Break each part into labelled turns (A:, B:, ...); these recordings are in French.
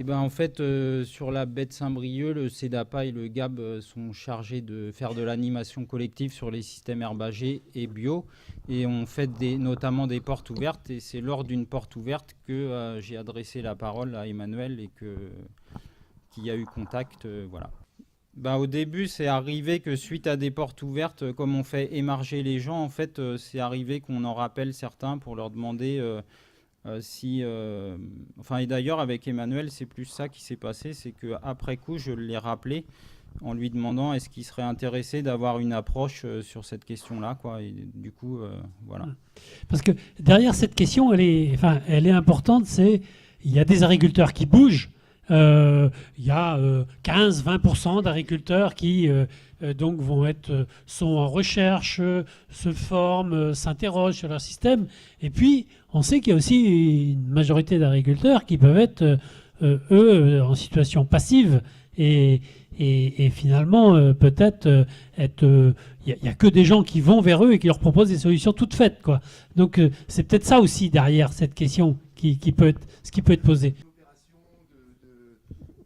A: Et ben en fait, sur la baie de Saint-Brieuc, le CEDAPA et le GAB sont chargés de faire de l'animation collective sur les systèmes herbagés et bio. Et on fait notamment des portes ouvertes. Et c'est lors d'une porte ouverte que j'ai adressé la parole à Emmanuel et qu'il y a eu contact. Voilà. Ben, au début, c'est arrivé que suite à des portes ouvertes, comme on fait émarger les gens, en fait, c'est arrivé qu'on en rappelle certains pour leur demander si... Enfin, et d'ailleurs, avec Emmanuel, c'est plus ça qui s'est passé, c'est qu'après coup, je l'ai rappelé en lui demandant est-ce qu'il serait intéressé d'avoir une approche sur cette question-là, quoi. Et du coup, voilà.
B: Parce que derrière cette question, elle est importante, il y a des agriculteurs qui bougent. Il y a 15-20% d'agriculteurs qui donc sont en recherche, se forment, s'interrogent sur leur système. Et puis, on sait qu'il y a aussi une majorité d'agriculteurs qui peuvent être, eux, en situation passive et finalement, peut-être il n'y a que des gens qui vont vers eux et qui leur proposent des solutions toutes faites, quoi. Donc, c'est peut-être ça aussi derrière cette question ce qui peut être posé.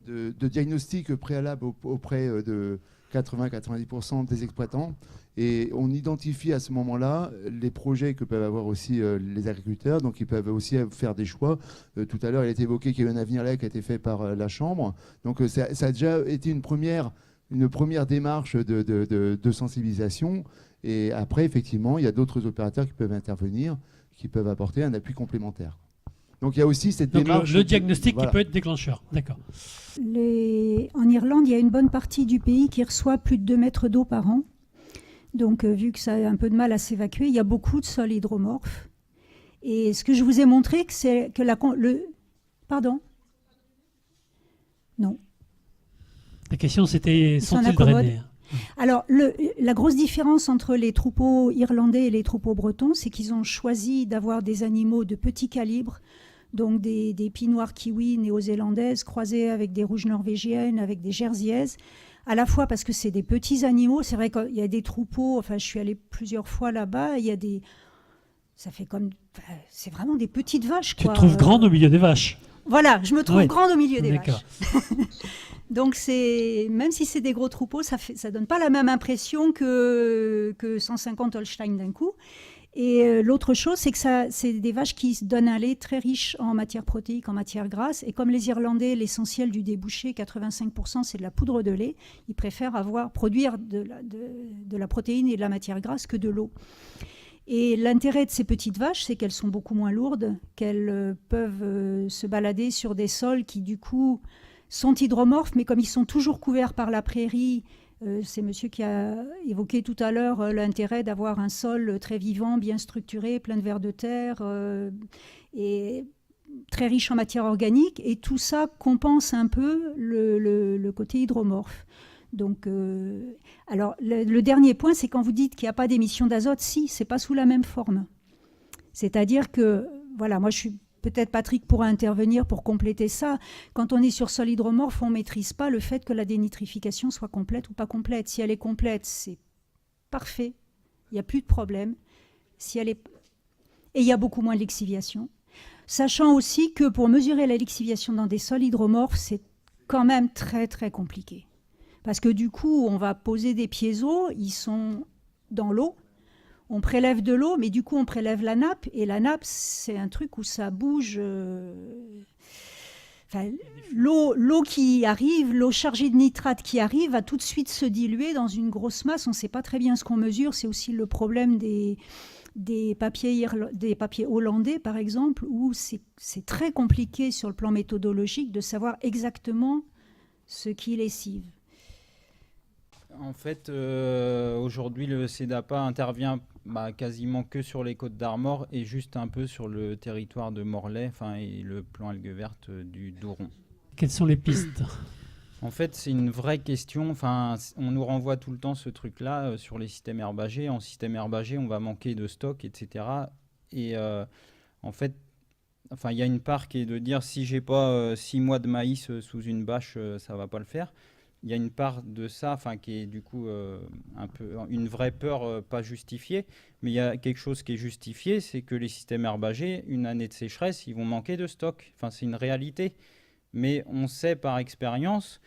C: De diagnostic préalable auprès de 80-90% des exploitants. Et on identifie à ce moment-là les projets que peuvent avoir aussi les agriculteurs. Donc, ils peuvent aussi faire des choix. Tout à l'heure, il a été évoqué qu'il y a eu un avenir là qui a été fait par la Chambre. Donc, ça a déjà été une première démarche de sensibilisation. Et après, effectivement, il y a d'autres opérateurs qui peuvent intervenir, qui peuvent apporter un appui complémentaire. Donc il y a aussi cette démarche.
B: Le diagnostic qui peut être déclencheur, d'accord.
D: En Irlande, il y a une bonne partie du pays qui reçoit plus de 2 mètres d'eau par an. Donc vu que ça a un peu de mal à s'évacuer, il y a beaucoup de sols hydromorphes. Et ce que je vous ai montré, c'est que Pardon ? Non.
B: La question c'était, sont-ils drainés ?
D: Alors, la grosse différence entre les troupeaux irlandais et les troupeaux bretons, c'est qu'ils ont choisi d'avoir des animaux de petit calibre, donc des pies noires kiwis néo-zélandaises croisées avec des rouges norvégiennes, avec des jerseyaises, à la fois parce que c'est des petits animaux. C'est vrai qu'il y a des troupeaux, enfin je suis allée plusieurs fois là-bas, il y a des... c'est vraiment des petites vaches, quoi.
B: Tu te trouves grande au milieu des vaches.
D: Voilà, je me trouve grande au milieu des vaches. Donc, même si c'est des gros troupeaux, ça donne pas la même impression que 150 Holstein d'un coup. Et l'autre chose, c'est que c'est des vaches qui donnent un lait très riche en matière protéique, en matière grasse. Et comme les Irlandais, l'essentiel du débouché, 85%, c'est de la poudre de lait, ils préfèrent produire de la protéine et de la matière grasse que de l'eau. Et l'intérêt de ces petites vaches, c'est qu'elles sont beaucoup moins lourdes, qu'elles peuvent se balader sur des sols qui, du coup, sont hydromorphes, mais comme ils sont toujours couverts par la prairie, c'est monsieur qui a évoqué tout à l'heure l'intérêt d'avoir un sol très vivant, bien structuré, plein de vers de terre et très riche en matière organique. Et tout ça compense un peu le côté hydromorphe. Donc, alors, le dernier point, c'est quand vous dites qu'il n'y a pas d'émissions d'azote, si, c'est pas sous la même forme. C'est-à-dire que, voilà, moi je suis... Peut-être Patrick pourra intervenir pour compléter ça. Quand on est sur sol hydromorphe, on ne maîtrise pas le fait que la dénitrification soit complète ou pas complète. Si elle est complète, c'est parfait. Il n'y a plus de problème. Et il y a beaucoup moins de lixiviation. Sachant aussi que pour mesurer la lixiviation dans des sols hydromorphes, c'est quand même très, très compliqué. Parce que du coup, on va poser des piézos, ils sont dans l'eau. On prélève de l'eau, mais du coup, on prélève la nappe. Et la nappe, c'est un truc où ça bouge. L'eau qui arrive, l'eau chargée de nitrate qui arrive, va tout de suite se diluer dans une grosse masse. On ne sait pas très bien ce qu'on mesure. C'est aussi le problème des papiers hollandais, par exemple, où c'est très compliqué sur le plan méthodologique de savoir exactement ce qui lessive.
A: En fait, aujourd'hui, le CEDAPA intervient quasiment que sur les Côtes d'Armor et juste un peu sur le territoire de Morlaix, et le plan algues vertes du Doron.
B: Quelles sont les pistes ?
A: En fait, c'est une vraie question. On nous renvoie tout le temps ce truc-là sur les systèmes herbagés. En système herbagé, on va manquer de stock, etc. Et en fait, il y a une part qui est de dire si j'ai pas 6 mois de maïs sous une bâche, ça va pas le faire. Il y a une part de ça qui est du coup un peu une vraie peur pas justifiée, mais il y a quelque chose qui est justifié, c'est que les systèmes herbagés, une année de sécheresse, ils vont manquer de stock. C'est une réalité. Mais on sait par expérience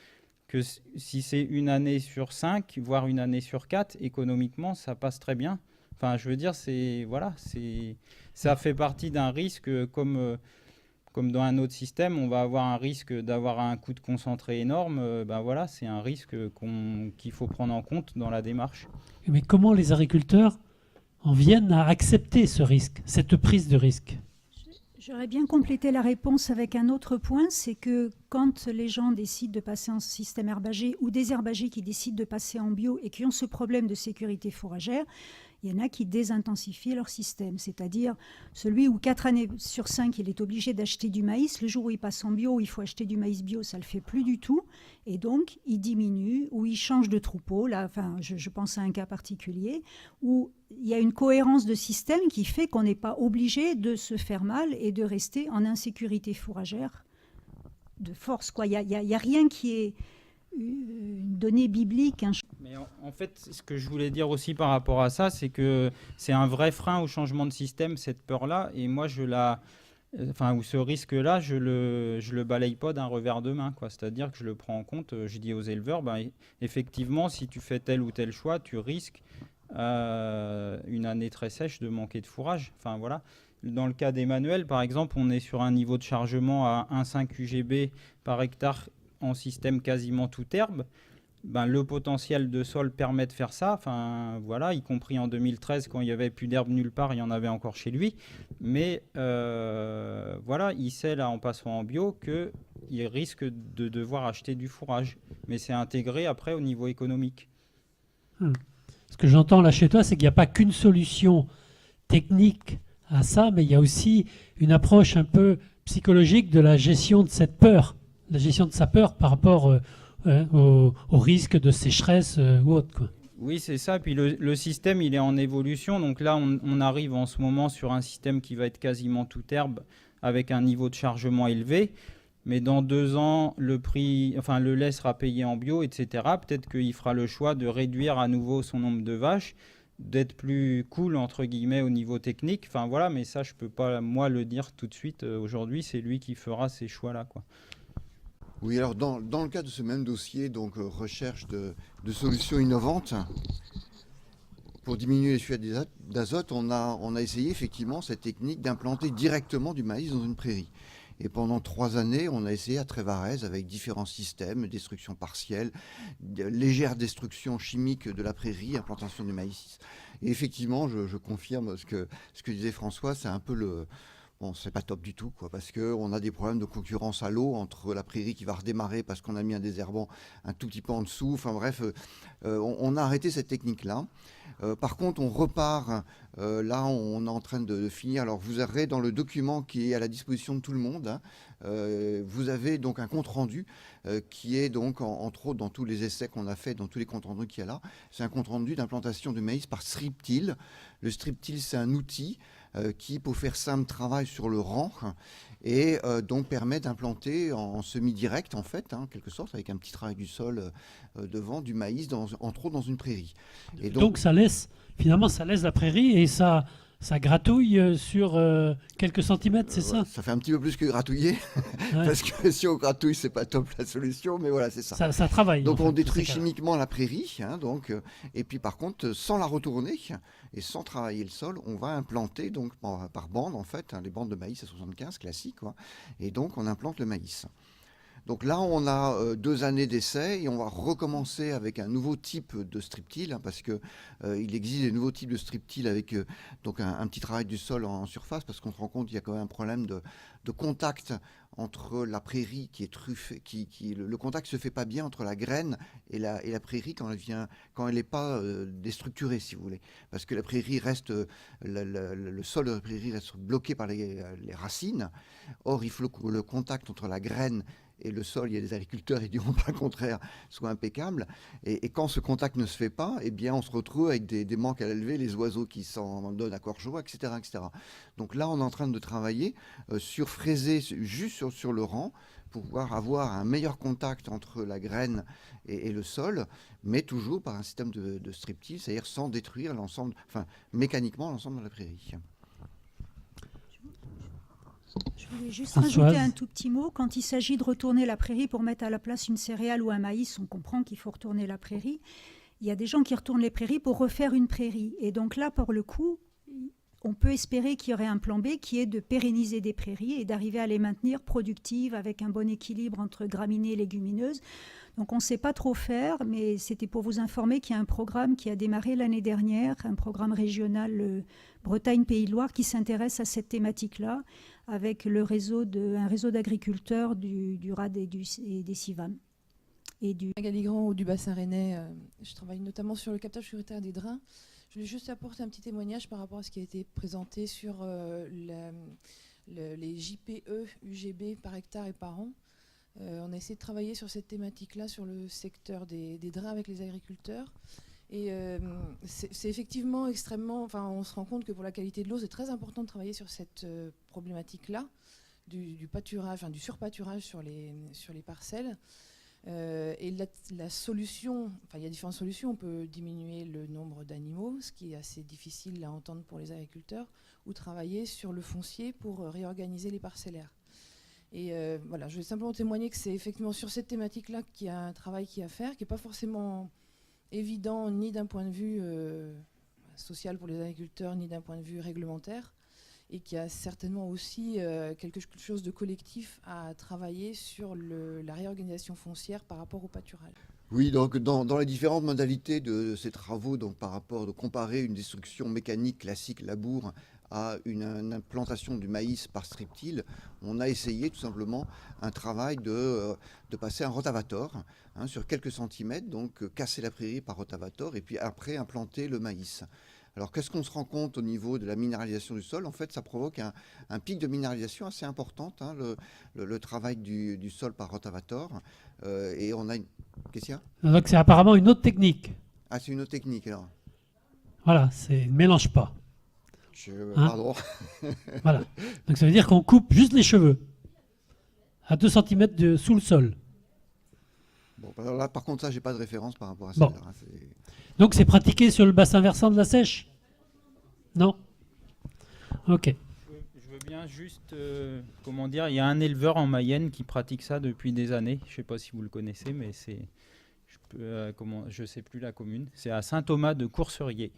A: que si c'est une année sur 5, voire une année sur 4, économiquement, ça passe très bien. Enfin, je veux dire, ça fait partie d'un risque comme dans un autre système, on va avoir un risque d'avoir un coût de concentré énorme. Ben voilà, c'est un risque qu'il faut prendre en compte dans la démarche.
B: Mais comment les agriculteurs en viennent à accepter ce risque, cette prise de risque?
D: J'aurais bien complété la réponse avec un autre point, c'est que quand les gens décident de passer en système herbagé ou des herbagers qui décident de passer en bio et qui ont ce problème de sécurité fourragère, il y en a qui désintensifient leur système, c'est-à-dire celui où 4 années sur 5, il est obligé d'acheter du maïs. Le jour où il passe en bio, il faut acheter du maïs bio, ça ne le fait plus du tout. Et donc, il diminue ou il change de troupeau. Là, enfin, je pense à un cas particulier où il y a une cohérence de système qui fait qu'on n'est pas obligé de se faire mal et de rester en insécurité fourragère de force, quoi. Il y a rien qui est une donnée biblique.
A: Mais en fait, ce que je voulais dire aussi par rapport à ça, c'est que c'est un vrai frein au changement de système, cette peur-là. Et moi, ou ce risque-là, je le balaye pas d'un revers de main, quoi. C'est-à-dire que je le prends en compte. Je dis aux éleveurs, effectivement, si tu fais tel ou tel choix, tu risques une année très sèche de manquer de fourrage. Enfin voilà. Dans le cas d'Emmanuel, par exemple, on est sur un niveau de chargement à 1,5 UGB par hectare en système quasiment toute herbe. Le potentiel de sol permet de faire ça, enfin voilà, y compris en 2013 quand il n'y avait plus d'herbe nulle part, il y en avait encore chez lui. Mais voilà, il sait là en passant en bio qu'il risque de devoir acheter du fourrage. Mais c'est intégré après au niveau économique.
B: Ce que j'entends là chez toi, c'est qu'il n'y a pas qu'une solution technique à ça, mais il y a aussi une approche un peu psychologique de la gestion de cette peur, la gestion de sa peur par rapport au risque de sécheresse ou autre, quoi.
A: Oui, c'est ça. Puis le système, il est en évolution. Donc là, on arrive en ce moment sur un système qui va être quasiment toute herbe avec un niveau de chargement élevé. Mais dans 2 ans, le lait sera payé en bio, etc. Peut-être qu'il fera le choix de réduire à nouveau son nombre de vaches, d'être plus cool, entre guillemets, au niveau technique. Enfin voilà, mais ça, je ne peux pas, moi, le dire tout de suite. Aujourd'hui, c'est lui qui fera ces choix-là, quoi.
E: Oui, alors dans le cas de ce même dossier, donc recherche de solutions innovantes, pour diminuer les fuites d'azote, on a essayé effectivement cette technique d'implanter directement du maïs dans une prairie. Et pendant 3 années, on a essayé à Trévarez avec différents systèmes, destruction partielle, légère destruction chimique de la prairie, implantation du maïs. Et effectivement, je confirme ce que disait François, c'est un peu bon, c'est pas top du tout, quoi, parce qu'on a des problèmes de concurrence à l'eau entre la prairie qui va redémarrer parce qu'on a mis un désherbant un tout petit peu en dessous. Enfin bref, on a arrêté cette technique-là. Par contre, on repart. Là, on est en train de finir. Alors, vous aurez dans le document qui est à la disposition de tout le monde, vous avez donc un compte-rendu qui est donc, entre autres, dans tous les essais qu'on a fait, dans tous les comptes-rendus qu'il y a là, c'est un compte-rendu d'implantation de maïs par strip-till. Le strip-till, c'est un outil qui, pour faire simple, travaille sur le rang et donc permet d'implanter en semi-direct, en fait, en quelque sorte, avec un petit travail du sol devant, du maïs, entre autres dans une prairie.
B: Et donc ça laisse la prairie et ça gratouille sur quelques centimètres, c'est ça?
E: Ça fait un petit peu plus que gratouiller, ouais. Parce que si on gratouille, c'est pas top la solution, mais voilà, c'est ça.
B: Ça travaille.
E: Donc on détruit chimiquement la prairie, et puis par contre, sans la retourner et sans travailler le sol, on va implanter donc par bande, en fait, les bandes de maïs à 75 classiques, quoi, et donc on implante le maïs. Donc là, on a 2 années d'essai et on va recommencer avec un nouveau type de strip-till, parce qu'il existe des nouveaux types de strip-till avec donc un petit travail du sol en surface, parce qu'on se rend compte qu'il y a quand même un problème de contact entre la prairie qui est truffée, le contact se fait pas bien entre la graine et la prairie quand elle n'est pas déstructurée, si vous voulez, parce que la prairie reste, le sol de la prairie reste bloqué par les racines. Or, il faut que le contact entre la graine et le sol, il y a des agriculteurs qui diront pas le contraire, soit impeccable. Et quand ce contact ne se fait pas, eh bien, on se retrouve avec des manques à l'élever, les oiseaux qui s'en donnent à corps joie, etc., etc. Donc là, on est en train de travailler sur fraiser juste sur le rang pour pouvoir avoir un meilleur contact entre la graine et le sol, mais toujours par un système de strip-till, c'est-à-dire sans détruire l'ensemble, enfin, mécaniquement l'ensemble de la prairie.
D: Je voulais juste
B: Françoise.
D: rajouter un tout petit mot. Quand il s'agit de retourner la prairie pour mettre à la place une céréale ou un maïs, on comprend qu'il faut retourner la prairie. Il y a des gens qui retournent les prairies pour refaire une prairie. Et donc là, pour le coup, on peut espérer qu'il y aurait un plan B qui est de pérenniser des prairies et d'arriver à les maintenir productives avec un bon équilibre entre graminées et légumineuses. Donc on ne sait pas trop faire, mais c'était pour vous informer qu'il y a un programme qui a démarré l'année dernière, un programme régional Bretagne-Pays de Loire qui s'intéresse à cette thématique-là avec un réseau d'agriculteurs du RAD et des CIVAM.
F: Magali Grand du bassin rennais, je travaille notamment sur le captage prioritaire des drains. Je voulais juste apporter un petit témoignage par rapport à ce qui a été présenté sur les JPE, UGB par hectare et par an. On a essayé de travailler sur cette thématique-là, sur le secteur des drains avec les agriculteurs. Et c'est effectivement extrêmement... Enfin, on se rend compte que pour la qualité de l'eau, c'est très important de travailler sur cette problématique-là, du pâturage, enfin, du surpâturage sur les parcelles. Et la solution, enfin il y a différentes solutions, on peut diminuer le nombre d'animaux, ce qui est assez difficile à entendre pour les agriculteurs, ou travailler sur le foncier pour réorganiser les parcellaires. Et voilà, je vais simplement témoigner que c'est effectivement sur cette thématique-là qu'il y a un travail qui est à faire, qui n'est pas forcément évident ni d'un point de vue social pour les agriculteurs, ni d'un point de vue réglementaire, et qui a certainement aussi quelque chose de collectif à travailler sur la réorganisation foncière par rapport au pâturage.
E: Oui, donc dans les différentes modalités de ces travaux, donc par rapport de comparer une destruction mécanique classique labour à une implantation du maïs par striptile, on a essayé tout simplement un travail de passer un rotavator sur quelques centimètres, donc casser la prairie par rotavator et puis après implanter le maïs. Alors qu'est-ce qu'on se rend compte au niveau de la minéralisation du sol? En fait, ça provoque un pic de minéralisation assez important, le travail du sol par rotavator. Et on a une... Qu'est-ce qu'il y a?
B: Donc c'est apparemment une autre technique.
E: Ah, c'est une autre technique alors.
B: Voilà, ne mélange pas.
E: Pardon.
B: Voilà. Donc ça veut dire qu'on coupe juste les cheveux à 2 cm sous le sol.
E: Bon, alors là, par contre, ça, j'ai pas de référence par rapport à ça.
B: Bon. Donc c'est pratiqué sur le bassin versant de la Seiche? Non? Ok.
A: Je veux bien juste, comment dire, il y a un éleveur en Mayenne qui pratique ça depuis des années. Je ne sais pas si vous le connaissez, mais je sais plus la commune. C'est à Saint-Thomas de Courserier.